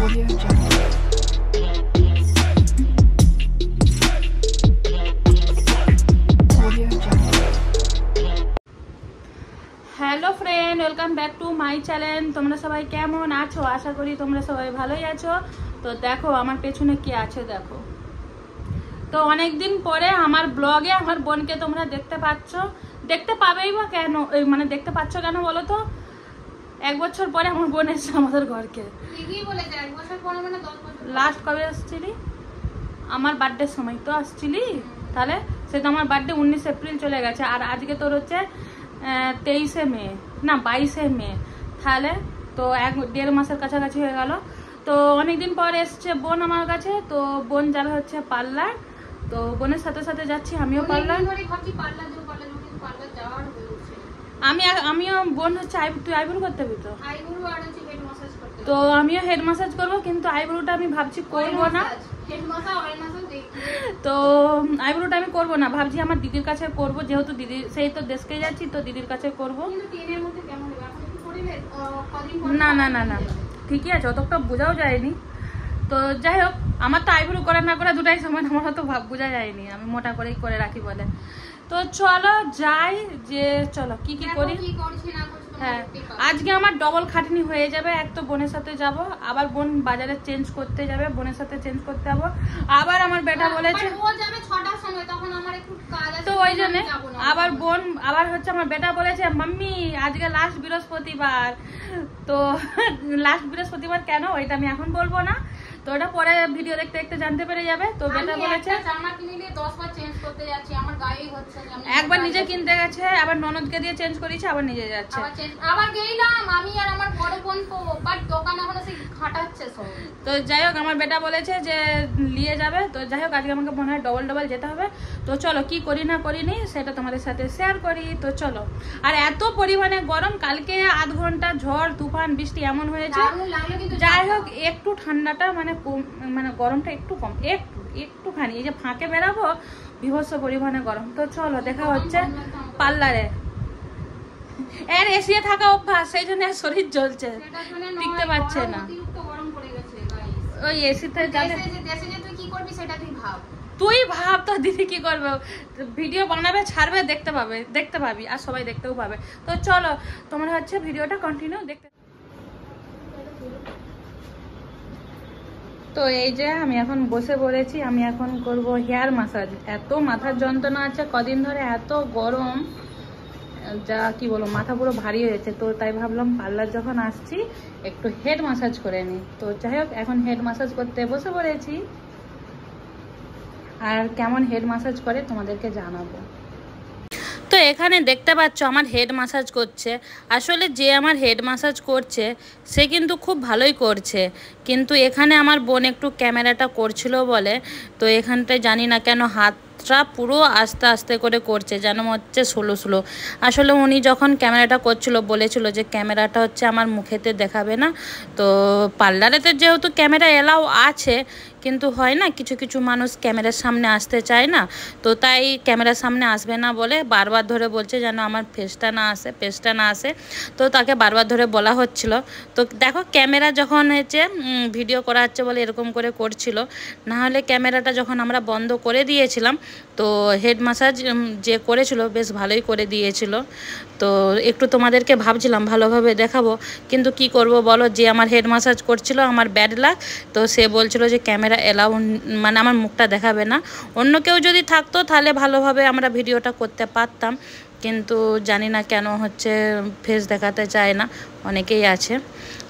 Hello friend, welcome back to my channel. তোমরা সবাই কেমন আছো? আশা করি তোমরা সবাই ভালোই আছো। তো দেখো আমার পেছনে কি আছে দেখো। তো অনেকদিন পরে আমার ব্লগে আমার বোনকে তোমরা দেখতে পাচ্ছ, দেখতে পাবেই বা কেন, মানে দেখতে পাচ্ছ কেন বলো তো? 1 বছর পরে আমার বোন এসছে আমাদের ঘরকে। লাস্ট কবে আসছিলি? আমার বার্থডের সময় তো আসছিলি। তাহলে সে তো আমার বার্থডে 19 এপ্রিল চলে গেছে, আর আজকে তোর হচ্ছে 23 মে না 22 মে। তাহলে তো 1.5 মাসের কাছাকাছি হয়ে গেল। তো অনেকদিন পর এসছে বোন আমার কাছে। তো বোন যাবে হচ্ছে পার্লার। তো বোনের সাথে সাথে যাচ্ছি আমিও পার্লার। আমিও বোন হচ্ছে তুই আইব্রো করতে হবে তো আমিও হেড মাসাজ করবো, কিন্তু আইব্রোটা আমি ভাবছি করবো না। তো আইব্রোটা আমি করবো না, ভাবছি আমার দিদির কাছে করবো, যেহেতু দিদি সেই তো দেশকে যাচ্ছি, তো দিদির কাছে করবো। না না না না ঠিকই আছে, অতটা বোঝাও যায়নি। তো যাই হোক, আমার তো আইব্রো করা না করা দুটাই সমান, আমার তো বোঝা যায়নি, আমি মোটা করেই করে রাখি বলে। তো চলো যাই, যে চলো কি কি করি। হ্যাঁ, আজকে আমার ডবল খাটনি হয়ে যাবে। এক তো বোনের সাথে যাব, আবার বোন বাজারে চেঞ্জ করতে যাবে, বোনের সাথে চেঞ্জ করতে যাবো। আবার আমার বেটা বলেছে তো ওই জন্য আবার বোন আবার হচ্ছে আমার বেটা বলেছে মাম্মি আজকে লাস্ট বৃহস্পতিবার। তো লাস্ট বৃহস্পতিবার কেন ওইটা আমি এখন বলবো না, তো ওটা পরে ভিডিও দেখতে দেখতে জানতে পেরে যাবে। তো বেটা বলেছে জামা কিনে নিয়ে 10 বার চেঞ্জ করতে যাচ্ছি, আমার গায়েই হচ্ছে না। একবার নিজে কিনতে গেছে, আবার ননদকে দিয়ে চেঞ্জ করেছে, আবার নিজে যাচ্ছে। আবার গেলাম আমি আর আমার বড় বোন, তো বাট দোকান এখন সে খাটাচ্ছে সব। তো যাই হোক, আমার বেটা বলেছে যে নিয়ে যাবে। তো যাই হোক, আজকে আমাকে মনে হয় ডবল ডবল যেতে হবে। তো চলো কি করি না করিনি সেটা তোমাদের সাথে শেয়ার করি। তো চলো। আর এত পরিমাণে গরম, কালকে আধ ঘন্টা ঝড় তুফান বৃষ্টি এমন হয়েছে। যাই হোক, একটু ঠান্ডাটা মানে গরমটা একটু কম, একটুখানি। এই যে ফাঁকে বেরাবো, বিভৎস পরিমাণে গরম। তো চলো দেখা হচ্ছে পার্লারে। এর এসিয়ে থাকা অভ্যাস, সেই জন্য শরীর জ্বলছে, টিকতে পারছে না। ওই এসিতে তুই ভাব তো দিদি কি করবে, ভিডিও বানাবে ছাড়বে, দেখতে পাবি, আর সবাই দেখতেও পাবে। তো চলো তোমরা হচ্ছে ভিডিওটা কন্টিনিউ দেখতে। তো এই যে আমি এখন বসে পড়েছি, আমি এখন করব হেয়ার মাসাজ। এত মাথার যন্ত্রণা আছে কদিন ধরে, এত গরম, যা কি বলো, মাথা পুরো ভারী হয়েছে। তো তাই ভাবলাম পার্লার যখন আসছি একটু হেড মাসাজ করে নিই। তো যাই হোক, এখন হেড মাসাজ করতে বসে পড়েছি, আর কেমন হেড মাসাজ করে তোমাদেরকে জানাবো। তো এখানে দেখতে পাচ্ছ আমার হেড মাসাজ করছে। আসলে যে আমার হেড মাসাজ করছে সে কিন্তু খুব ভালোই করছে, কিন্তু এখানে আমার বোন একটু ক্যামেরাটা করছিল বলে, তো এখানটায় জানি না কেন হাতটা পুরো আস্তে আস্তে করে করছে, যেন হচ্ছে স্লো। আসলে উনি যখন ক্যামেরাটা করছিল বলেছিল যে ক্যামেরাটা হচ্ছে আমার মুখেতে দেখাবে না। তো পার্লারেতে যেহেতু ক্যামেরা এলাও আছে, কিন্তু হয় না কিছু কিছু মানুষ ক্যামেরার সামনে আসতে চায় না, তো তাই ক্যামেরার সামনে আসবে না বলে বারবার ধরে বলছে যেন আমার ফেসটা না আসে। তো তাকে বারবার ধরে বলা হচ্ছিল। তো দেখো, ক্যামেরা যখন হচ্ছে ভিডিও করা হচ্ছে বলে এরকম করে করছিল, না হলে ক্যামেরাটা যখন আমরা বন্ধ করে দিয়েছিলাম, তো হেড মাসাজ যে করেছিল বেশ ভালোই করে দিয়েছিল। তো একটু তোমাদেরকে ভাবছিলাম ভালোভাবে দেখাবো, কিন্তু কি করব বলো, যে আমার হেড মাসাজ করছিল আমার ব্যাড লাক। তো সে বলছিল যে ক্যামেরা এলাও, মানে আমার মুখটা দেখাবে না। অন্য কেউ যদি থাকতো তাহলে ভালোভাবে আমরা ভিডিওটা করতে পারতাম, কিন্তু জানি না কেন হচ্ছে ফেস দেখাতে চায় না, অনেকেই আছে।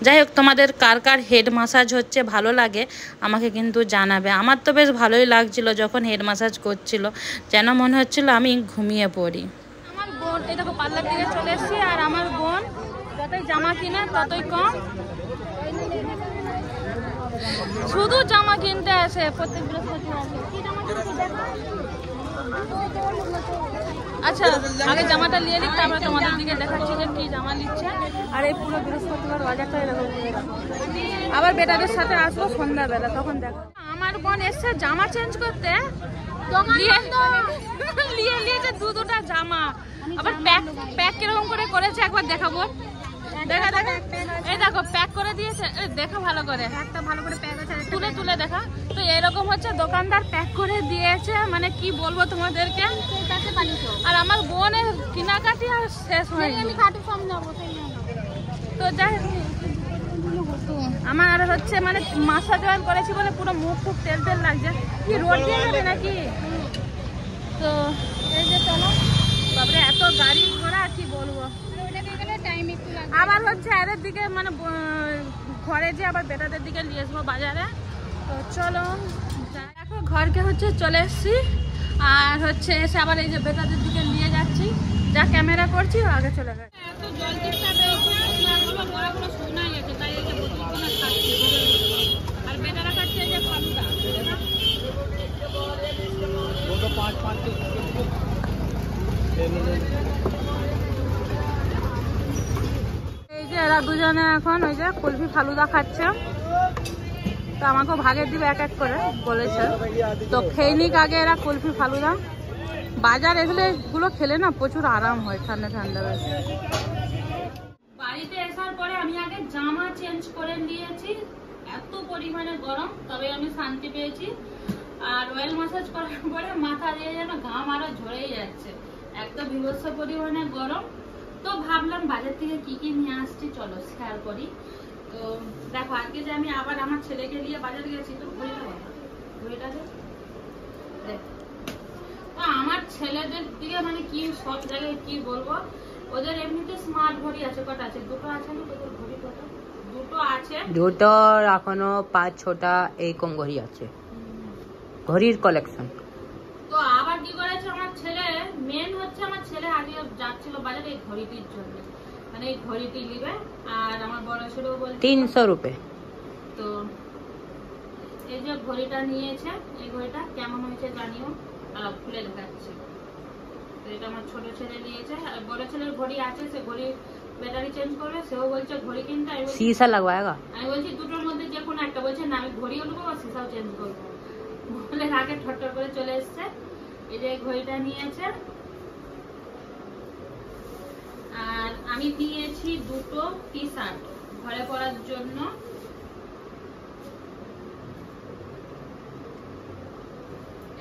যাই হোক, তোমাদের কার কার হেড মাসাজ হচ্ছে ভালো লাগে আমাকে কিন্তু জানাবে। আমার তো বেশ ভালোই লাগছিল যখন হেড মাসাজ করছিল, যেন মনে হচ্ছিল আমি ঘুমিয়ে পড়ি। আমার বোন এই দেখো পার্লার থেকে চলে এসেছি, আর আমার বোন যতই জামা কিনে ততই কম, শুধু জামা কিনতে আসে প্রত্যেক বৃহস্পতিবার। আচ্ছা, আগে জামাটা নিয়ে নিই, তারপরে তোমাদের দিকে দেখাচ্ছি যে কি জামা নিচ্ছে। আর এই পুরো বৃহস্পতিবার বাজারটা এরকম, আবার বেটাদের সাথে আসবো সন্ধ্যাবেলা, তখন দেখো। আমার বোন এসছে জামা চেঞ্জ করতে, নিয়েছে দুটা জামা, আবার প্যাক কিরকম করে করেছে একবার দেখাবো। দেখা দেখা, এই দেখো প্যাক করে দিয়েছে, দেখা ভালো করে, একটা ভালো করে প্যাক আছে, তুলে তুলে দেখা। তো এরকম হচ্ছে দোকানদার প্যাক করে দিয়েছে, মানে কি বলবো তোমাদেরকে। আর আমার বোনের কেনাকাটি আর শেষ হয়নি। আমি খাটু সব নেবো, তো যাই আমার হচ্ছে মানে মাসা জয়েন করেছি বলে পুরো মুখ খুব তেল তেল লাগছে। কি রোড দিয়ে যাবে নাকি? তো এই যে চলো, তারপরে এত গাড়ি ঘোড়া কি বলবো। টাইম একটু লাগবে। আবার হচ্ছে এদের দিকে মানে ঘরে যে আবার বেটাদের দিকে নিয়ে আসবো বাজারে। তো চলো দেখো, ঘরকে হচ্ছে চলে এসছি, আর হচ্ছে এসে আবার এই যে বেটাদের দিকে নিয়ে যাচ্ছি। যা ক্যামেরা করছি আগে চলে গেছে। এত জল তেষ্টা পেয়েছে, বড় বড় শোনা গেছে, তাই এই যে বোতলগুলো খাচ্ছি। আর বেটারা খাচ্ছে এই যে ফালুদা। এই যে এরা দুজনে এখন ওই যে কুলফি ফালুদা খাচ্ছে। তো আমাকেও ভাগের দিবে এক এক করে বলেছে। তো খেয়ে নিক আগে এরা কুলফি ফালুদা। বাজার এগুলো এগুলো খেলে না প্রচুর আরাম হয়, ঠান্ডা ঠান্ডা বেশ। বাড়িতে আসার পরে আমি আগে জামা চেঞ্জ করে নিয়েছি, এত পরিমাণে গরম, তবে আমি শান্তি পেয়েছি। আর অয়েল ম্যাসাজ করার পরে মাথা দিয়ে যেন ঘাম আরো ঝরেই যাচ্ছে, এত বিভৎস পরিমাণে গরম। তো ভাবলাম বাজার থেকে কি কি নিয়ে আসছি চলো শেয়ার করি। তো দেখো আজকে যে আমি আবার আমার ছেলেকে নিয়ে বাজারে গেছি, তো ঘড়িটা দেখ। তো আমার ছেলেদের দিকে মানে কি সব জায়গায় কি বলবো, ওদের এমনিতে স্মার্ট ঘড়ি আছে, কটা আছে? দুটো আছে না? তোদের ঘড়ি কটা? দুটো আছে, দুটো এখনো 5-6টা এইরকম ঘড়ি আছে, ঘড়ির কালেকশন। তো আবার কি করেছে আমার ছেলে, মেন হচ্ছে আমার ছেলে আগে যাচ্ছিল বাজারে এই ঘড়িটির জন্য, মানে এই ঘড়িটি নিবে। আর আমার বড় ছেলেও বলছে 300 रुपए। তো এই যে ঘড়িটা নিয়েছে, এই ঘড়িটা কেমন হয়েছে জানিও, খুলে দেখাচ্ছি। তো এটা আমার ছোট ছেলে নিয়েছে, আর বড় ছেলের ঘড়ি আছে, সে ঘড়ি ব্যাটারি চেঞ্জ করবে, সেও বলছে ঘড়ি কিনতে। शीशा लगवाएगा? আমি বলছি দুটোর মধ্যে যে কোনো একটা, বলছে না আমি ঘড়িও নেবো আর সিসাও চেঞ্জ করবো বলে আগে ঠট্টর করে চলে এসছে। এই যে ঘড়িটা নিয়েছে, আর আমি নিয়েছি দুটো টি শার্ট ঘরে পরার জন্য।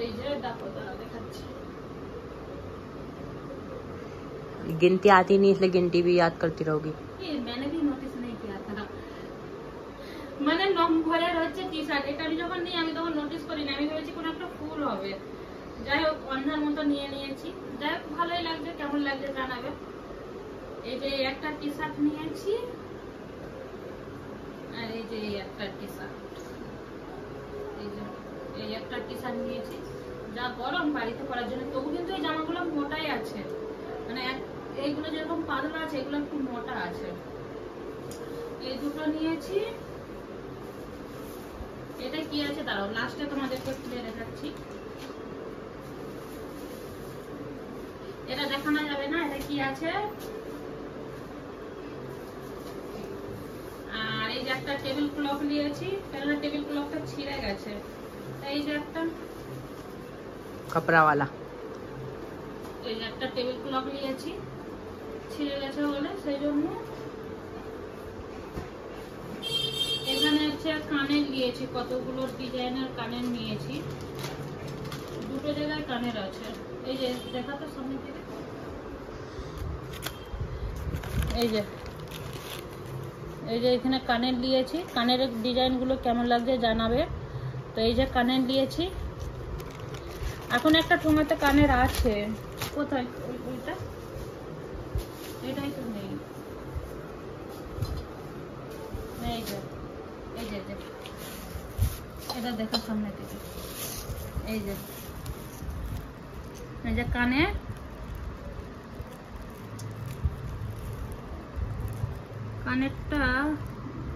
এই যে দেখো তারা দেখাচ্ছি। गिनती आती नहीं इसलिए गिनती भी याद करती रहोगी। मैंने भी नोटिस नहीं किया था, মানে নম্বরের হচ্ছে টি শার্ট। এটা আমি যখন নিই আমি তখন নোটিস করি না, আমি ভেবেছি কোনো একটা ফুল হবে। যাই হোক অন্ধার মতো নিয়ে নিয়েছি, যাই হোক ভালোই লাগছে, কেমন লাগছে জানাবে। এই যে একটা টি শার্ট নিয়েছি, আর এই যে একটা টি শার্ট, এই যে এই একটা টি শার্ট নিয়েছি। যা গরম বাড়িতে পরার জন্য, তবু কিন্তু এই জামাগুলো মোটাই আছে, মানে এইগুলো যেরকম পাতলা আছে এগুলো একটু মোটা আছে। এই দুটো নিয়েছি। এটা কি আছে দাঁড়াও লাস্টে তোমাদেরকে খুলে দেখাচ্ছি। এটা দেখানো যাবে না, এটা কি আছে। আর এই যে একটা টেবিল ক্লথ নিয়েছি, কেননা টেবিল ক্লথটা ছিঁড়ে গেছে। এই যে একটা कपड़ा वाला, এই যে একটা টেবিল ক্লথ নিয়েছি, ছিঁড়ে গেছে বলে সেই জন্য। এখানে হচ্ছে কানের নিয়েছি, কতগুলো ডিজাইনের কানের নিয়েছি, দুটো জায়গায় কানের আছে। এই যে দেখা তো সামনে থেকে, এই যে এখানে কানের নিয়েছি। কানের ডিজাইনগুলো কেমন লাগছে জানাবে। তো এই যে কানের নিয়েছি। এখন একটা ঠোঙাতে কানের আছে, কোথায় ওইটা? এটাই তো নেই। এই যে এটা দেখো সামনে থেকে, এই যে কানে কানেরটা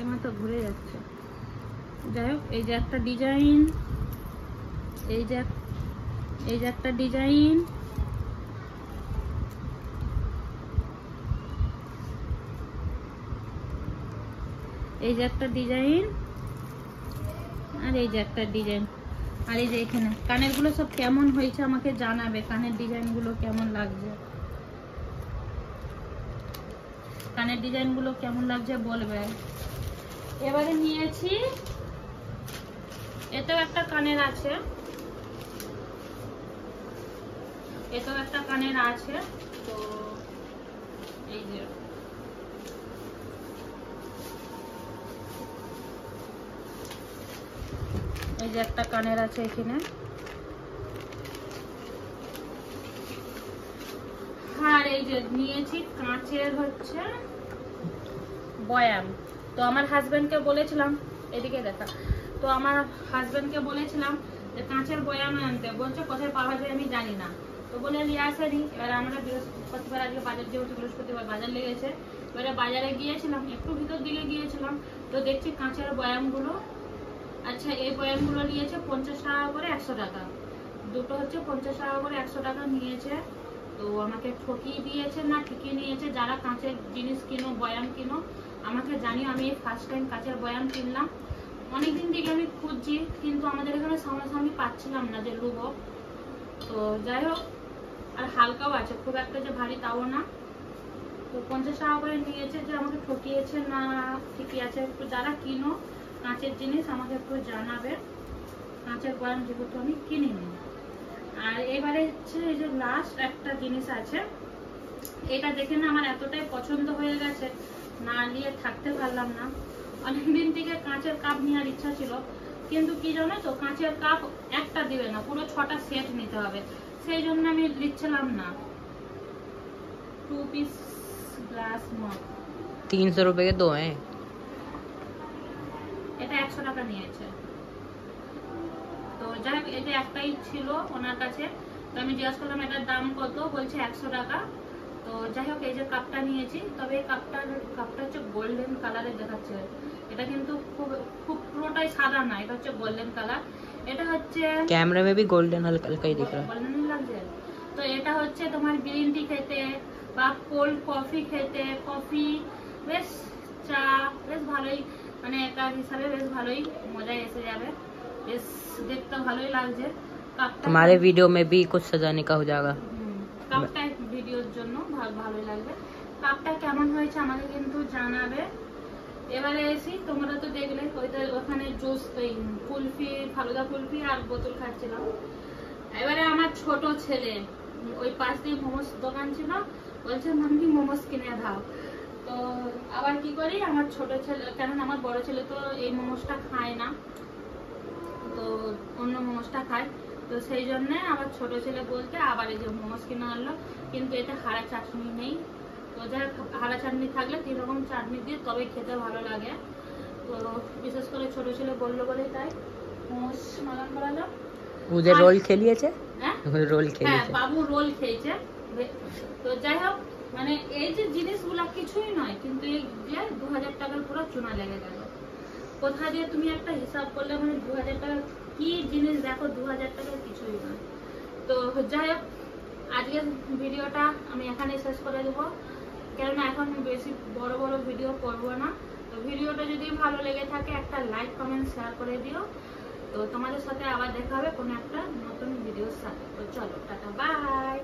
এমন তো ঘুরে যাচ্ছে। যাই হোক এই যে একটা ডিজাইন, এই যে একটা ডিজাইন, এই যে একটা ডিজাইন, আর এই যে একটা ডিজাইন। আর এই যে এখানে কানের গুলো সব কেমন হয়েছে আমাকে জানাবে, কানের ডিজাইন গুলো কেমন লাগছে। কানের ডিজাইনগুলো কেমন লাগছে বলবে। এবারে নিয়েছি, এতেও একটা কানের আছে, এতেও একটা কানের আছে। তো এই যে একটা কানের আছে এখানে। আর এই যে নিয়েছি কাঁচের হচ্ছে বয়াম। তো আমার হাজবেন্ডকে বলেছিলাম, এদিকে দেখা, তো আমার হাজবেন্ডকে বলেছিলাম যে কাঁচের বয়াম আনতে, বলছে কোথায় পাওয়া যায় আমি জানি না। তো বলে নিয়ে আসেনি। এবার আমরা বৃহস্পতিবার, আজকে বাজার যেহেতু বৃহস্পতিবার বাজার লেগেছে, এবারে বাজারে গিয়েছিলাম, একটু ভিতর দিকে গিয়েছিলাম, তো দেখছি কাঁচের বয়ামগুলো, আচ্ছা এই বয়ামগুলো নিয়েছে 50 টাকা করে 100 টাকা, দুটো হচ্ছে 50 টাকা করে 100 টাকা নিয়েছে। তো আমাকে ঠকিয়ে দিয়েছে না ঠিকই নিয়েছে। যারা কাঁচের জিনিস কিনো, বয়াম কিনো, আমাকে জানি, আমি ফার্স্ট টাইম কাঁচের বয়াম কিনলাম। অনেকদিন থেকে আমি খুঁজছি, কিন্তু আমাদের এখানে সামনাসামনি পাচ্ছিলাম না যে লুবো। তো যাই হোক, আর হালকাও আছে, খুব একটা যে ভারী তাও না। তো 50 টাকা করে নিয়েছে, যে আমাকে ঠকিয়েছে না ঠিকই আছে। একটু যারা কিনো কাঁচের জিনিস আমাকে একটু জানাবে, কাঁচের বয়াম যেহেতু আমি কিনিনি। আর এবারে হচ্ছে এই যে লাস্ট একটা জিনিস আছে, এটা দেখে না আমার এতটাই পছন্দ হয়ে গেছে, না নিয়ে থাকতে পারলাম না। অনেকদিন থেকে কাঁচের কাপ নেওয়ার ইচ্ছা ছিল, কিন্তু কি জানো তো, কাঁচের কাপ একটা দিবে না, পুরো 6টা সেট নিতে হবে, সেই জন্য আমি নিচ্ছিলাম না। 2 পিস গ্লাস মগ, 300 रुपए के 2 हैं। এটা 100 টাকা নিয়েছে। তো যাই হোক, এটা একটাই ছিল ওনার কাছে, তো আমি জিজ্ঞাসা করলাম এটার দাম কত, বলছে 100 টাকা। তো যাই হোক, এই যে কাপটা নিয়েছি, তবে এই কাপটা হচ্ছে গোল্ডেন কালারের দেখাচ্ছে। এটা কিন্তু খুব খুব পুরোটাই সাদা না, এটা হচ্ছে গোল্ডেন কালার। এটা হচ্ছে कैमरे में भी गोल्डन हल्का हल्का ही दिख रहा है। গোল্ডেন লাগছে। তো এটা হচ্ছে তোমার গ্রিন টি খেতে বা কোল্ড কফি খেতে, কফি বেশ, চা বেশ ভালোই, মানে একটা হিসাবে বেশ ভালোই মজাই এসে যাবে, বেশ দেখতে ভালোই লাগছে। কাপটা तुम्हारे वीडियो में भी कुछ सजाने का हो जाएगा। কাপটা ভিডিওর জন্য ভালোই লাগবে। কাপটা কেমন হয়েছে আমাকে কিন্তু জানাবে। এবারে এসি, তোমরা তো দেখলে ওখানে জুস, কুলফি, ফালুদা কুলফি আর বোতল খাচ্ছিলাম। এবারে আমার ছোট ছেলে, ওই পাশ দিয়ে মোমোস দোকান ছিল, বলছে মাম্মি মোমোস কিনে দাও। তো আবার কি করি, আমার ছোট ছেলে, কারণ আমার বড় ছেলে তো এই মোমোসটা খায় না, তো অন্য মোমোসটা খায়, তো সেই জন্য আমার ছোট ছেলে বলতে আবার এই যে মোমোস কিনে আনলো। কিন্তু এতে হারা চাটনি নেই, তো যাই হারা চাটনি থাকলে 3 রকম চাটনি দিয়ে তবে খেতে ভালো লাগে। তো বিশেষ করে ছোট ছেলে বললো বলে তাই মোমোস মালান করালো। उधर रोल खेलिए হ্যাঁ रोल खेलिए বাবু রোল খেয়েছে। তো যাই হোক, মানে এই যে জিনিসগুলো কিছুই নয়, কিন্তু এই যে 2000 টাকার পুরো চুনা লেগে গেল। কোথা দিয়ে তুমি একটা হিসাব করলে মানে 2000 টাকা কি জিনিস, দেখো 2000 টাকার কিছুই নয়। তো যাই হোক, আজকের ভিডিওটা আমি এখানে শেষ করে দেবো, কেননা এখন বেশি বড় বড় ভিডিও করবো না। তো ভিডিওটা যদি ভালো লেগে থাকে একটা লাইক কমেন্ট শেয়ার করে দিও। তো তোমাদের সাথে আবার দেখা হবে কোনো একটা নতুন ভিডিওর সাথে। তো চলো, টাটা, বাই।